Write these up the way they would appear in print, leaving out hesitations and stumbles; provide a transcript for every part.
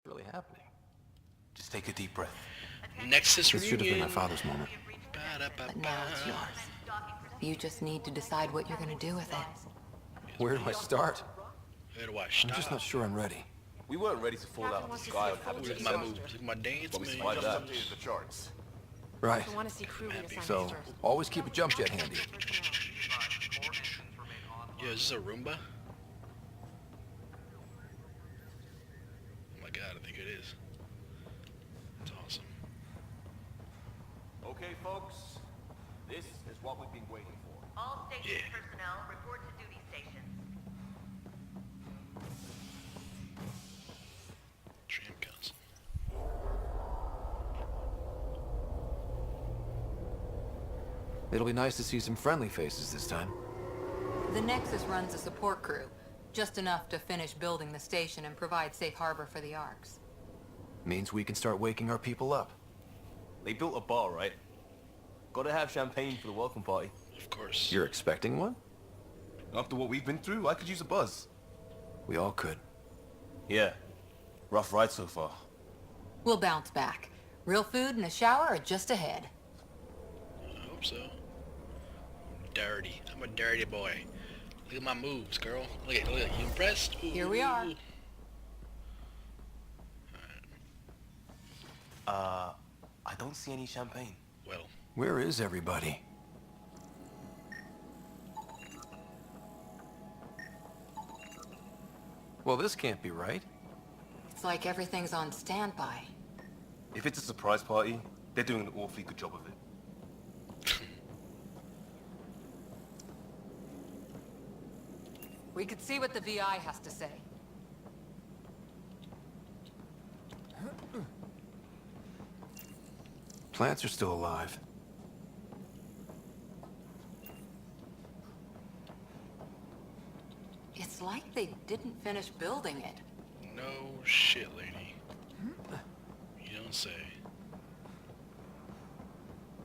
Really happening. Just take a deep breath. Nexus This should have been my father's moment. But now it's yours. You just need to decide what you're gonna do with it. Where do I start? Where do I I'm start? just not sure I'm ready. We weren't ready to fall out of the sky on Habitat Look at my 7, moves, look at my dance, but we man. survived that. Updated the charts. Right. I want to see crew reassignments So, first. always keep a jump jet handy. Yo, is this a Roomba? Oh my god, I think it is. That's awesome. Okay, folks, this is what we've been waiting for. All station Yeah. personnel report to duty stations. Tram console. It'll be nice to see some friendly faces this time. The Nexus runs a support crew, just enough to finish building the station and provide safe harbor for the Arks. Means we can start waking our people up. They built a bar, right? Gotta have champagne for the welcome party. Of course. You're expecting one? After what we've been through, I could use a buzz. We all could. Yeah. Rough ride so far. We'll bounce back. Real food and a shower are just ahead. I hope so. Dirty. I'm a dirty boy. Look at my moves, girl. Look at, you impressed? Ooh. Here we are. I don't see any champagne. Well, Where is everybody? Well, this can't be right. It's like everything's on standby. If it's a surprise party, they're doing an awfully good job of it. We could see what the VI has to say. Plants are still alive. It's like they didn't finish building it. no shit, lady. You don't say.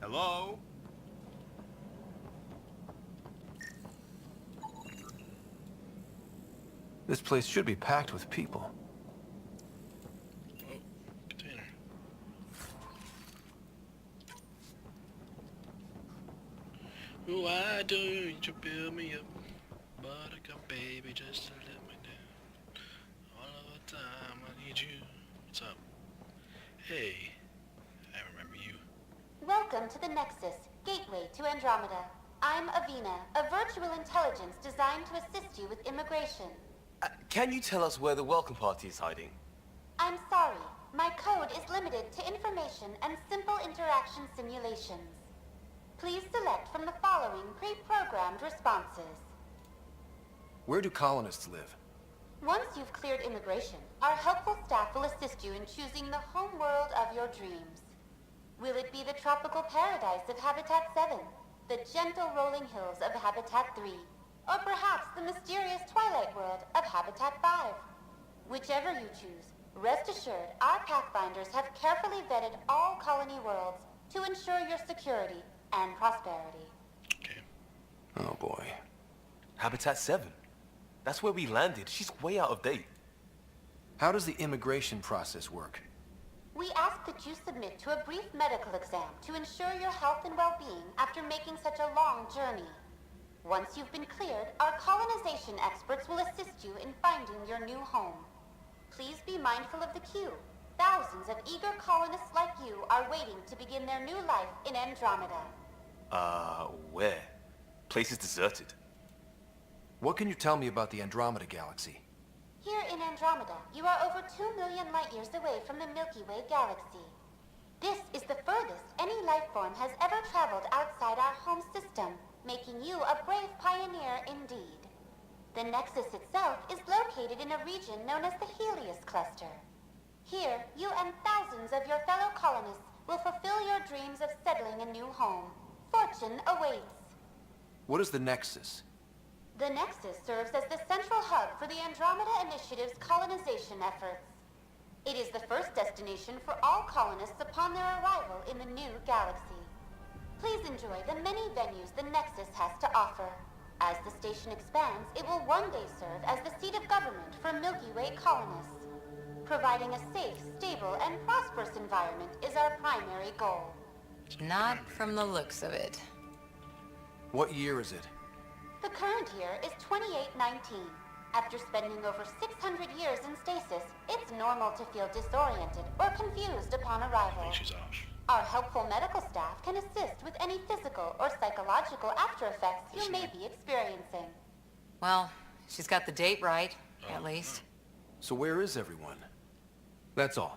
Hello? This place should be packed with people. Oh, container. Why don't you build me up? Buttercup baby, just to let me down. All of the time I need you. What's up? Hey, I remember you. Welcome to the Nexus, gateway to Andromeda. I'm Avina, a virtual intelligence designed to assist you with immigration. Can you tell us where the welcome party is hiding? I'm sorry, my code is limited to information and simple interaction simulations. Please select from the following pre-programmed responses. Where do colonists live? Once you've cleared immigration, our helpful staff will assist you in choosing the home world of your dreams. Will it be the tropical paradise of Habitat 7, the gentle rolling hills of Habitat 3, or perhaps the mysterious twilight world of Habitat 5? Whichever you choose, rest assured our Pathfinders have carefully vetted all colony worlds to ensure your security and prosperity. Okay. Oh boy. Habitat 7. That's where we landed. She's way out of date. How does the immigration process work? We ask that you submit to a brief medical exam to ensure your health and well-being after making such a long journey. Once you've been cleared, our colonization experts will assist you in finding your new home. Please be mindful of the queue. Thousands of eager colonists like you are waiting to begin their new life in Andromeda. Where? Place is deserted. What can you tell me about the Andromeda galaxy? Here in Andromeda, you are over 2 million light years away from the Milky Way galaxy. This is the furthest any life form has ever traveled outside our home system, making you a brave pioneer indeed. The Nexus itself is located in a region known as the Helios Cluster. Here, you and thousands of your fellow colonists will fulfill your dreams of settling a new home. Fortune awaits. What is the Nexus? The Nexus serves as the central hub for the Andromeda Initiative's colonization efforts. It is the first destination for all colonists upon their arrival in the new galaxy. please enjoy the many venues the Nexus has to offer. As the station expands, it will one day serve as the seat of government for Milky Way colonists. Providing a safe, stable, and prosperous environment is our primary goal. Not from the looks of it. What year is it? The current year is 2819. After spending over 600 years in stasis, it's normal to feel disoriented or confused upon I arrival. think she's off. Our helpful medical staff can assist with any physical or psychological after effects you may be experiencing. Well, she's got the date right, at least. So where is everyone? That's all.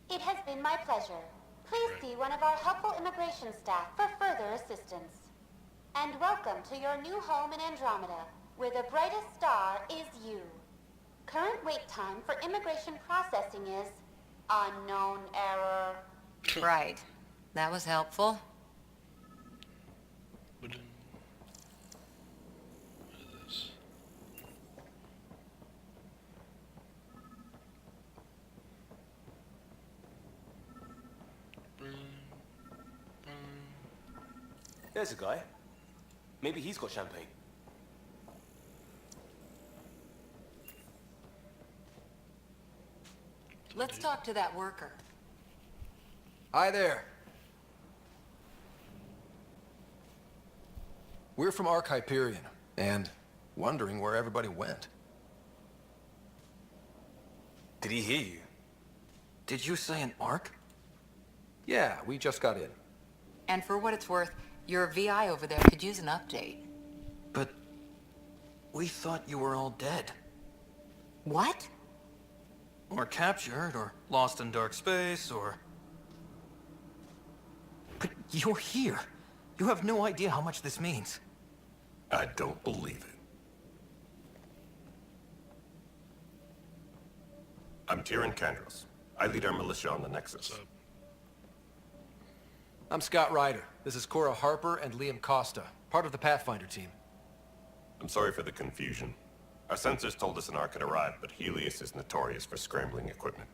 It has been my pleasure. Please see one of our helpful immigration staff for further assistance. And welcome to your new home in Andromeda, where the brightest star is you. Current wait time for immigration processing is unknown error. Right. That was helpful. What is this? There's a guy. Maybe he's got champagne. Let's talk to that worker. Hi there. We're from Ark Hyperion, and wondering where everybody went. Did he hear you? Did you say an Ark? Yeah, we just got in. And for what it's worth, your VI over there could use an update. But we thought you were all dead. What? Or captured, or lost in dark space, or... But you're here. You have no idea how much this means. I don't believe it. I'm Tyrion Kandros. I lead our militia on the Nexus. What's up? I'm Scott Ryder. This is Cora Harper and Liam Costa, part of the Pathfinder team. I'm sorry for the confusion. Our sensors told us an Ark had arrived, but Helios is notorious for scrambling equipment.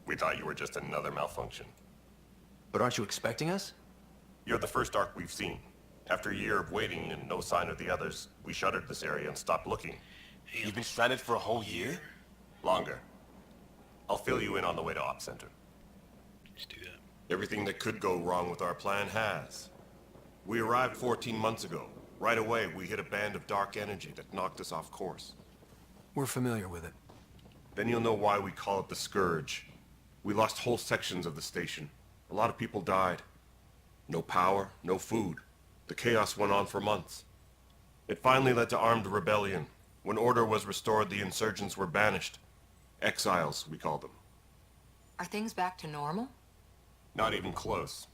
We thought you were just another malfunction. But aren't you expecting us? You're the first Ark we've seen. After a year of waiting and no sign of the others, we shuttered this area and stopped looking. You've been stranded for a whole year? Longer. I'll fill you in on the way to Op Center. Let's do that. Everything that could go wrong with our plan has. We arrived 14 months ago. Right away, we hit a band of dark energy that knocked us off course. We're familiar with it. Then you'll know why we call it the Scourge. We lost whole sections of the station. A lot of people died. No power, no food. The chaos went on for months. It finally led to armed rebellion. When order was restored, the insurgents were banished. Exiles, we call them. Are things back to normal? Not even close.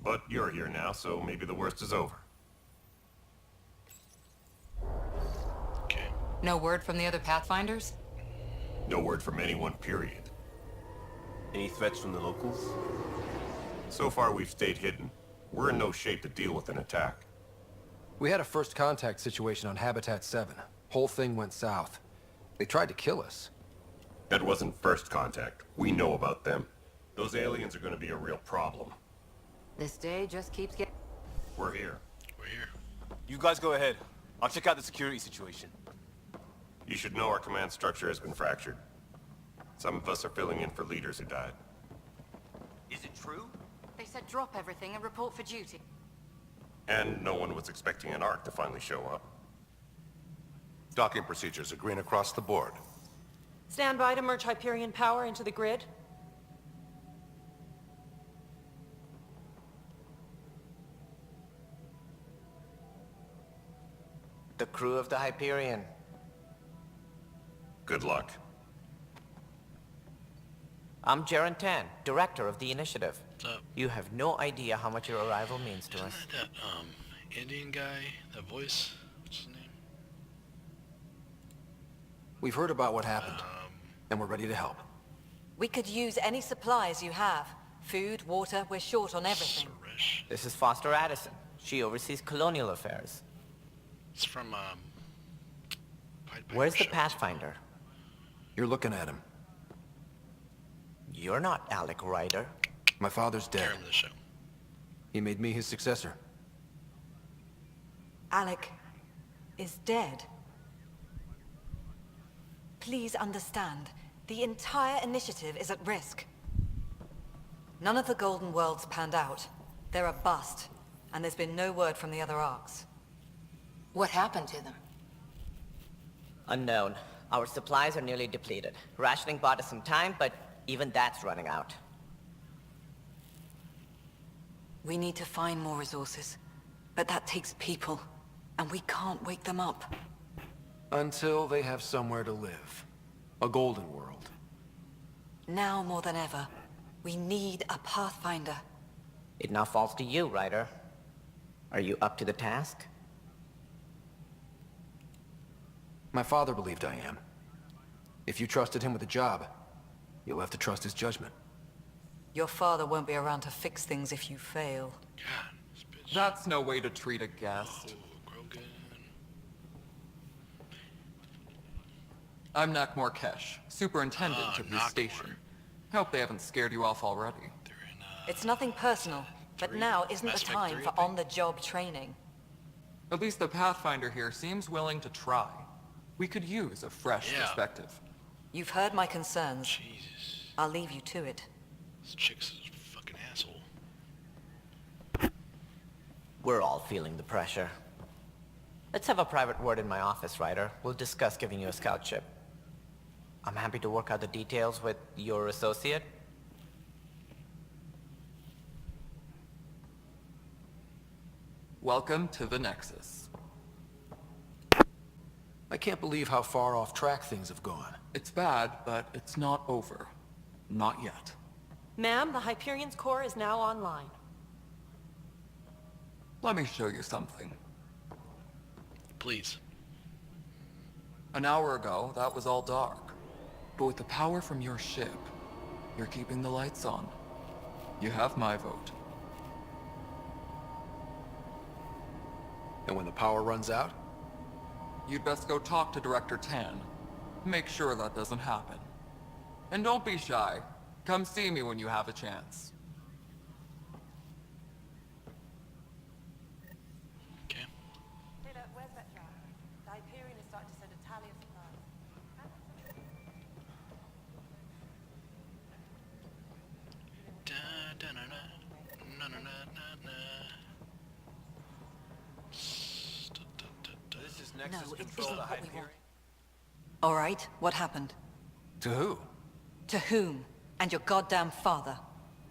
But you're here now, so maybe the worst is over. Okay. No word from the other Pathfinders? No word from anyone, period. Any threats from the locals? So far, we've stayed hidden. We're in no shape to deal with an attack. We had a first contact situation on Habitat 7. Whole thing went south. They tried to kill us. That wasn't first contact. We know about them. Those aliens are going to be a real problem. This day just keeps getting... We're here. We're here. You guys go ahead. I'll check out the security situation. You should know our command structure has been fractured. Some of us are filling in for leaders who died. Is it true? They said drop everything and report for duty. And no one was expecting an Ark to finally show up. Docking procedures are green across the board. Stand by to merge Hyperion power into the grid. The crew of the Hyperion. Good luck. I'm Jaren Tan, director of the initiative. What's up? You have no idea how much your arrival means to us. Isn't that Indian guy? That voice? What's his name? We've heard about what happened, and we're ready to help. We could use any supplies you have. Food, water, we're short on everything. Suresh. This is Foster Addison. She oversees colonial affairs. It's from Pied Piper Where's the show. Pathfinder? You're looking at him. You're not Alec Ryder. My father's dead. Carry him to the show. He made me his successor. Alec is dead. Please understand, the entire initiative is at risk. None of the Golden Worlds panned out. They're a bust, and there's been no word from the other arcs. What happened to them? Unknown. Our supplies are nearly depleted. Rationing bought us some time, but even that's running out. We need to find more resources, but that takes people, and we can't wake them up. Until they have somewhere to live. A golden world. Now more than ever, we need a Pathfinder. It now falls to you, Ryder. Are you up to the task? My father believed I am. If you trusted him with a job, you'll have to trust his judgment. Your father won't be around to fix things if you fail. God, this bitch. That's no way to treat a guest. Oh, Grogan. I'm Nakmor Kesh, superintendent of your Nakmor. station. Hope they haven't scared you off already. They're in, It's nothing personal, but now isn't the Mass Effect time 3, for I think. on-the-job training. At least the Pathfinder here seems willing to try. We could use a fresh Yeah. perspective. You've heard my concerns. Jesus. I'll leave you to it. This chick's a fucking asshole. We're all feeling the pressure. Let's have a private word in my office, Ryder. We'll discuss giving you a scout ship. I'm happy to work out the details with your associate. Welcome to the Nexus. I can't believe how far off track things have gone. It's bad, but it's not over. Not yet. Ma'am, the Hyperion's core is now online. Let me show you something. Please. An hour ago, that was all dark. But with the power from your ship, you're keeping the lights on. You have my vote. And when the power runs out? You'd best go talk to Director Tan. Make sure that doesn't happen. And don't be shy. Come see me when you have a chance. Okay. Hey, look, where's that jar? The Hyperion is starting to send a tally of supplies. Da, da, na, na, na, na, na, na, na. This is No, Nexus it control isn't the what we Hyperion. want. All right, what happened? To who? To whom? And your goddamn father.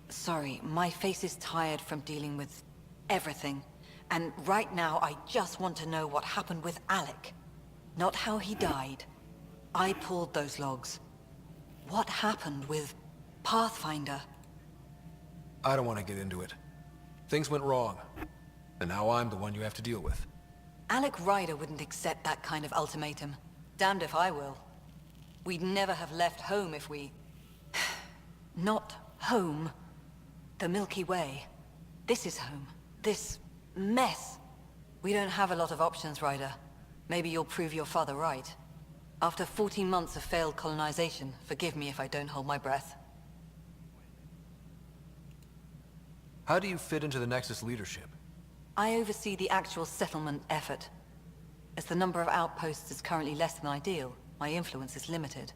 Sorry, my face is tired from dealing with everything. And right now, I just want to know what happened with Alec. Not how he died. I pulled those logs. What happened with Pathfinder? I don't want to get into it. Things went wrong. And now I'm the one you have to deal with. Alec Ryder wouldn't accept that kind of ultimatum. Damned if I will. We'd never have left home if we... Not home. The Milky Way. This is home. This mess. We don't have a lot of options, Ryder. Maybe you'll prove your father right. After 14 months of failed colonization, forgive me if I don't hold my breath. How do you fit into the Nexus leadership? I oversee the actual settlement effort. As the number of outposts is currently less than ideal, my influence is limited.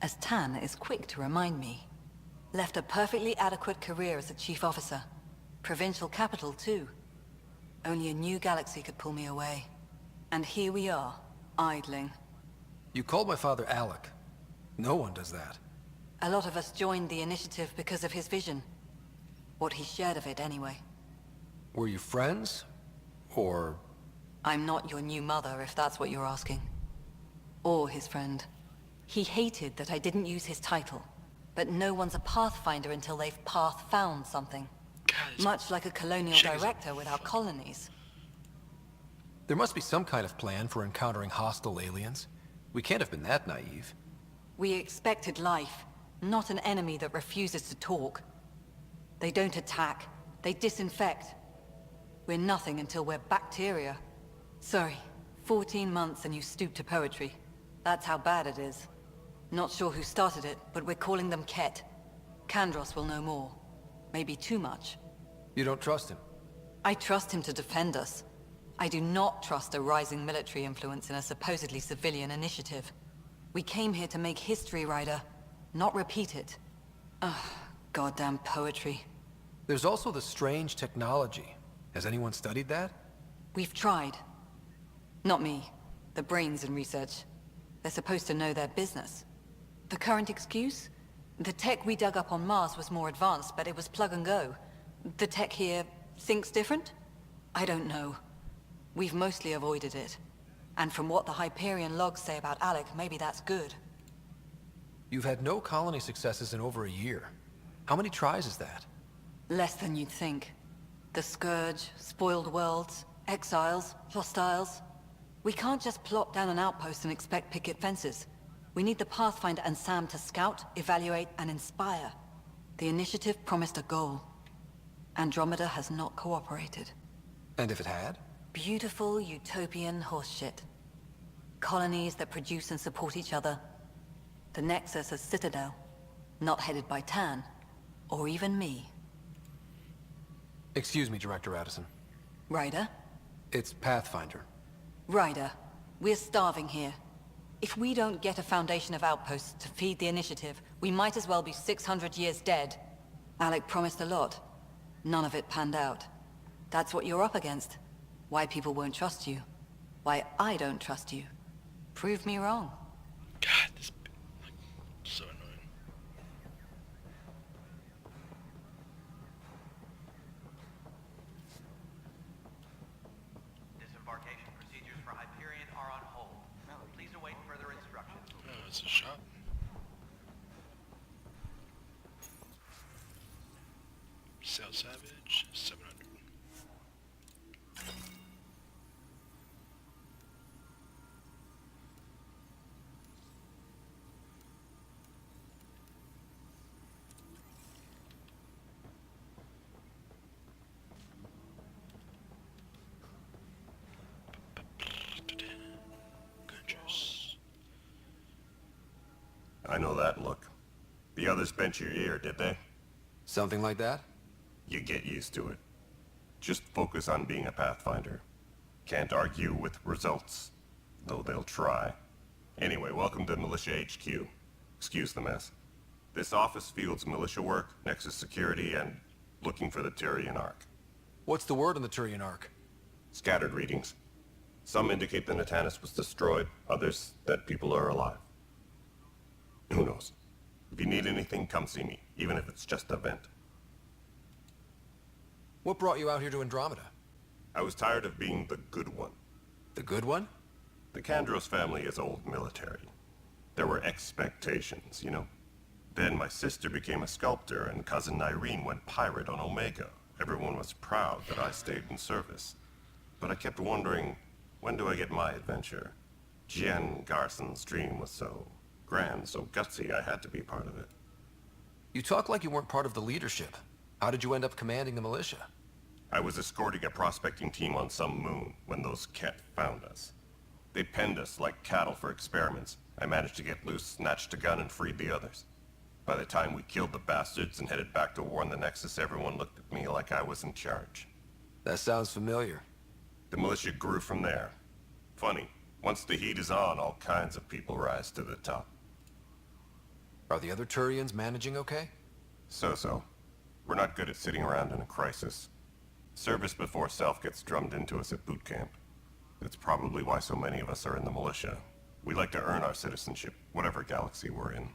As Tan is quick to remind me. Left a perfectly adequate career as a chief officer. Provincial capital, too. Only a new galaxy could pull me away. And here we are, idling. You called my father Alec. No one does that. A lot of us joined the initiative because of his vision. What he shared of it, anyway. Were you friends? Or... I'm not your new mother, if that's what you're asking. Or his friend. He hated that I didn't use his title. But no one's a Pathfinder until they've path-found something. God, this Much like a colonial chick is a director without colonies. There must be some kind of plan for encountering hostile aliens. We can't have been that naive. We expected life, not an enemy that refuses to talk. They don't attack, they disinfect. We're nothing until we're bacteria. Sorry, 14 months and you stoop to poetry. That's how bad it is. Not sure who started it, but we're calling them Ket. Kandros will know more. Maybe too much. You don't trust him? I trust him to defend us. I do not trust a rising military influence in a supposedly civilian initiative. We came here to make history, Ryder, not repeat it. Ugh, goddamn poetry. There's also the strange technology. Has anyone studied that? We've tried. Not me. The brains in research. They're supposed to know their business. The current excuse? The tech we dug up on Mars was more advanced, but it was plug and go. The tech here thinks different? I don't know. We've mostly avoided it. And from what the Hyperion logs say about Alec, maybe that's good. You've had no colony successes in over a year. How many tries is that? Less than you'd think. The Scourge, spoiled worlds, exiles, hostiles. We can't just plop down an outpost and expect picket fences. We need the Pathfinder and Sam to scout, evaluate, and inspire. The initiative promised a goal. Andromeda has not cooperated. And if it had? Beautiful utopian horseshit. Colonies that produce and support each other. The Nexus a citadel, not headed by Tan, or even me. Excuse me, Director Addison. Ryder? It's Pathfinder. Ryder, we're starving here. If we don't get a foundation of outposts to feed the initiative, we might as well be 600 years dead. Alec promised a lot. None of it panned out. That's what you're up against. Why people won't trust you. Why I don't trust you. Prove me wrong. God, this so annoying. Disembarkation procedures for Hyperion are on hold. Please await further instructions. Oh, it's a shop. Sell Savage, 700. I know that look. The others bent your ear, did they? Something like that? You get used to it. Just focus on being a Pathfinder. Can't argue with results, though they'll try. Anyway, welcome to Militia HQ. Excuse the mess. This office fields militia work, Nexus security, and looking for the Turian Ark. What's the word on the Turian Ark? Scattered readings. Some indicate the Natanus was destroyed, others that people are alive. Who knows? If you need anything, come see me, even if it's just a vent. What brought you out here to Andromeda? I was tired of being the good one. The good one? The Kandros family is old military. There were expectations, you know. Then my sister became a sculptor and cousin Irene went pirate on Omega. Everyone was proud that I stayed in service. But I kept wondering, when do I get my adventure? Jen Garson's dream was so grand, so gutsy, I had to be part of it. You talk like you weren't part of the leadership. How did you end up commanding the militia? I was escorting a prospecting team on some moon when those Ket found us. They penned us like cattle for experiments. I managed to get loose, snatched a gun, and freed the others. By the time we killed the bastards and headed back to warn the Nexus, everyone looked at me like I was in charge. That sounds familiar. The militia grew from there. Funny, once the heat is on, all kinds of people rise to the top. Are the other Turians managing okay? So-so. We're not good at sitting around in a crisis. Service before self gets drummed into us at boot camp. That's probably why so many of us are in the militia. We like to earn our citizenship, whatever galaxy we're in.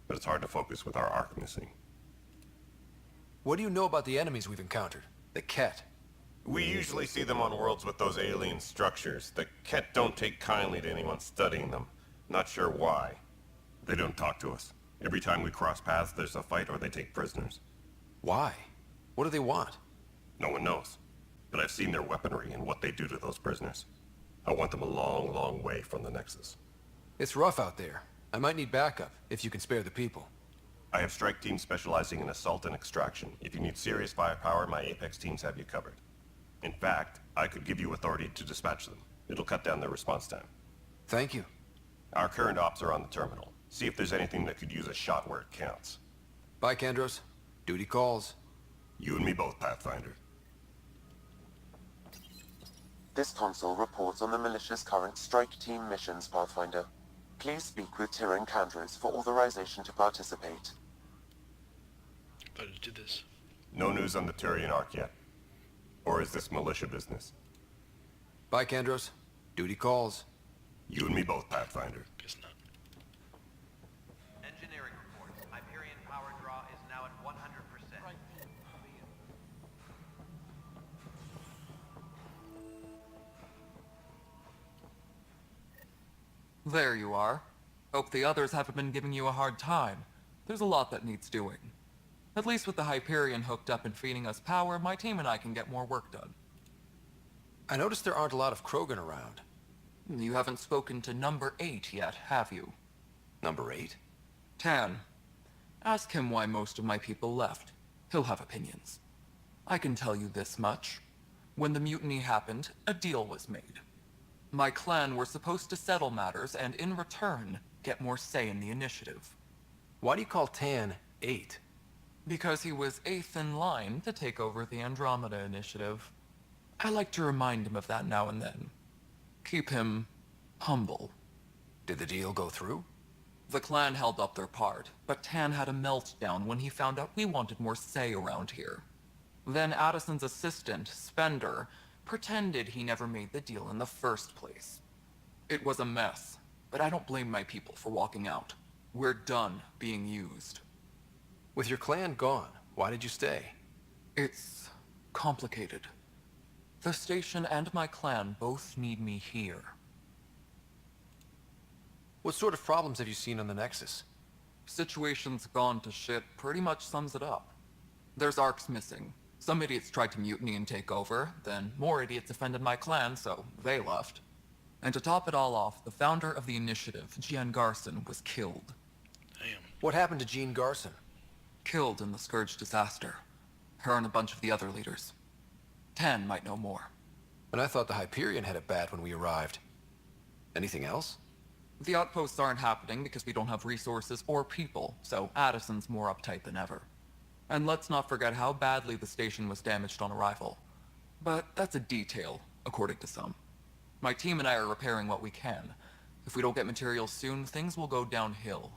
But it's hard to focus with our arc missing. What do you know about the enemies we've encountered? The Ket? We usually see them on worlds with those alien structures. The Ket don't take kindly to anyone studying them. Not sure why. They don't talk to us. Every time we cross paths, there's a fight or they take prisoners. Why? What do they want? No one knows. But I've seen their weaponry and what they do to those prisoners. I want them a long, long way from the Nexus. It's rough out there. I might need backup, if you can spare the people. I have strike teams specializing in assault and extraction. If you need serious firepower, my Apex teams have you covered. In fact, I could give you authority to dispatch them. It'll cut down their response time. Thank you. Our current ops are on the terminal. See if there's anything that could use a shot where it counts. Bye, Kandros. Duty calls. You and me both, Pathfinder. This console reports on the militia's current strike team missions, Pathfinder. Please speak with Tyrann Candros for authorization to participate. Better do this. No news on the Turian Ark yet. Or is this militia business? Bye, Kandros. Duty calls. You and me both, Pathfinder. Guess not. Engineering report. Hyperion power draw is now at 100%. There you are. Hope the others haven't been giving you a hard time. There's a lot that needs doing. At least with the Hyperion hooked up and feeding us power, my team and I can get more work done. I noticed there aren't a lot of Krogan around. You haven't spoken to number 8 yet, have you? Number 8? Tan. Ask him why most of my people left. He'll have opinions. I can tell you this much. When the mutiny happened, a deal was made. My clan were supposed to settle matters and, in return, get more say in the initiative. Why do you call Tan 8? Because he was 8th in line to take over the Andromeda initiative. I like to remind him of that now and then. Keep him humble. Did the deal go through? The clan held up their part, but Tan had a meltdown when he found out we wanted more say around here. Then Addison's assistant, Spender, pretended he never made the deal in the first place. It was a mess, but I don't blame my people for walking out. We're done being used. With your clan gone, why did you stay? It's complicated. The station and my clan both need me here. What sort of problems have you seen on the Nexus? Situation's gone to shit pretty much sums it up. There's arcs missing. Some idiots tried to mutiny and take over, then more idiots offended my clan, so they left. And to top it all off, the founder of the initiative, Jean Garson, was killed. Damn. What happened to Jean Garson? Killed in the Scourge disaster. Her and a bunch of the other leaders. Tan might know more. And I thought the Hyperion had it bad when we arrived. Anything else? The outposts aren't happening because we don't have resources or people, so Addison's more uptight than ever. And let's not forget how badly the station was damaged on arrival. But that's a detail, according to some. My team and I are repairing what we can. If we don't get materials soon, things will go downhill.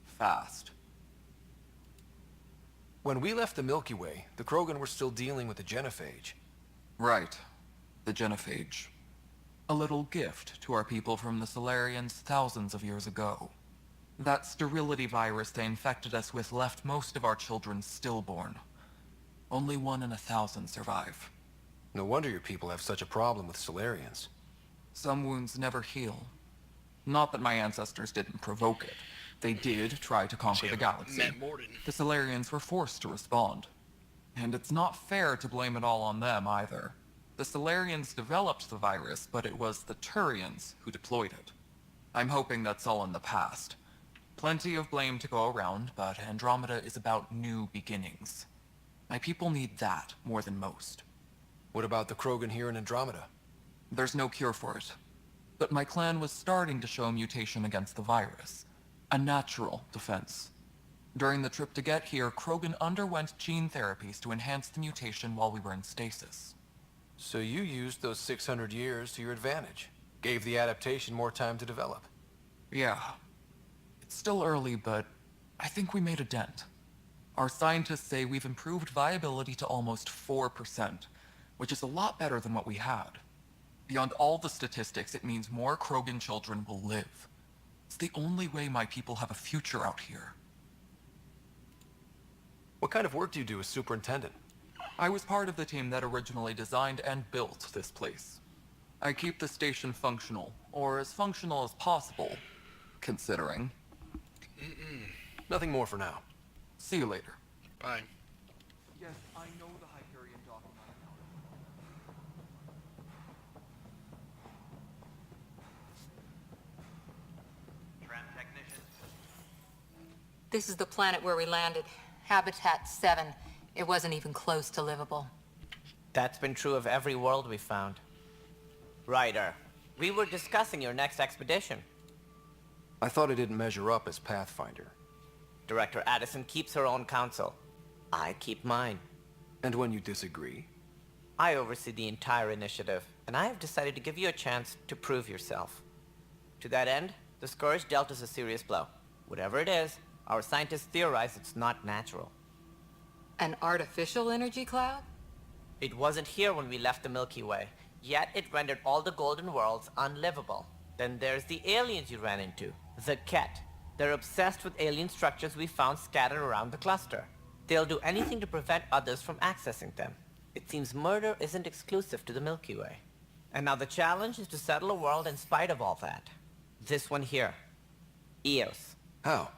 Fast. When we left the Milky Way, the Krogan were still dealing with the genophage. Right. The genophage. A little gift to our people from the Solarians thousands of years ago. That sterility virus they infected us with left most of our children stillborn. Only 1 in 1,000 survive. No wonder your people have such a problem with Solarians. Some wounds never heal. Not that my ancestors didn't provoke it. They did try to conquer the galaxy. Matt Morden. The Solarians were forced to respond. And it's not fair to blame it all on them either. The Solarians developed the virus, but it was the Turians who deployed it. I'm hoping that's all in the past. Plenty of blame to go around, but Andromeda is about new beginnings. My people need that more than most. What about the Krogan here in Andromeda? There's no cure for it. But my clan was starting to show a mutation against the virus. A natural defense. During the trip to get here, Krogan underwent gene therapies to enhance the mutation while we were in stasis. So you used those 600 years to your advantage. Gave the adaptation more time to develop. Yeah. It's still early, but I think we made a dent. Our scientists say we've improved viability to almost 4%, which is a lot better than what we had. Beyond all the statistics, it means more Krogan children will live. It's the only way my people have a future out here. What kind of work do you do as superintendent? I was part of the team that originally designed and built this place. I keep the station functional, or as functional as possible, considering. Nothing more for now. See you later. Bye. Yes, I know the Hyperion document. Tram technician. This is the planet where we landed. Habitat 7. It wasn't even close to livable. That's been true of every world we found. Ryder, we were discussing your next expedition. I thought I didn't measure up as Pathfinder. Director Addison keeps her own counsel. I keep mine. And when you disagree? I oversee the entire initiative, and I have decided to give you a chance to prove yourself. To that end, the Scourge dealt us a serious blow. Whatever it is, our scientists theorize it's not natural. An artificial energy cloud? It wasn't here when we left the Milky Way, yet it rendered all the golden worlds unlivable. Then there's the aliens you ran into, the Ket. They're obsessed with alien structures we found scattered around the cluster. They'll do anything to prevent others from accessing them. It seems murder isn't exclusive to the Milky Way. And now the challenge is to settle a world in spite of all that. This one here. Eos. How?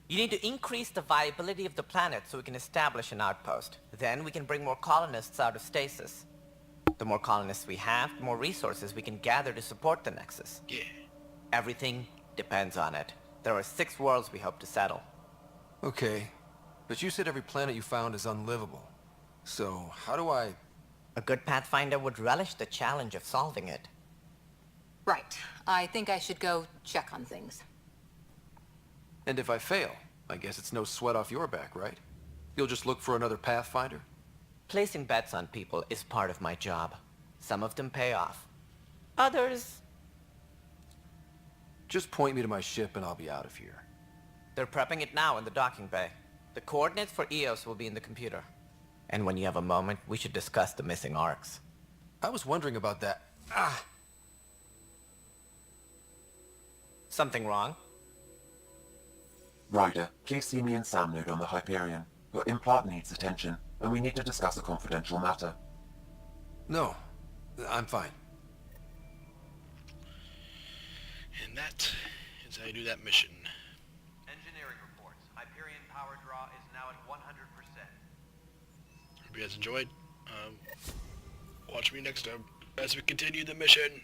You need to increase the viability of the planet so we can establish an outpost. Then we can bring more colonists out of stasis. The more colonists we have, the more resources we can gather to support the Nexus. Yeah. Everything depends on it. There are 6 worlds we hope to settle. Okay, but you said every planet you found is unlivable. So, how do I... A good Pathfinder would relish the challenge of solving it. Right. I think I should go check on things. And if I fail, I guess it's no sweat off your back, right? You'll just look for another Pathfinder? Placing bets on people is part of my job. Some of them pay off. Others... Just point me to my ship and I'll be out of here. They're prepping it now in the docking bay. The coordinates for Eos will be in the computer. And when you have a moment, we should discuss the missing arcs. I was wondering about that. Ah! Something wrong? Ryder, please see me and Sam node on the Hyperion. Your implant needs attention, and we need to discuss a confidential matter. No, I'm fine. And that is how you do that mission. Engineering reports. Hyperion power draw is now at 100%. Hope you guys enjoyed. Watch me next time as we continue the mission.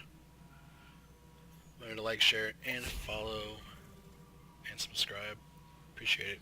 Remember to like, share, and follow, and subscribe. Appreciate it.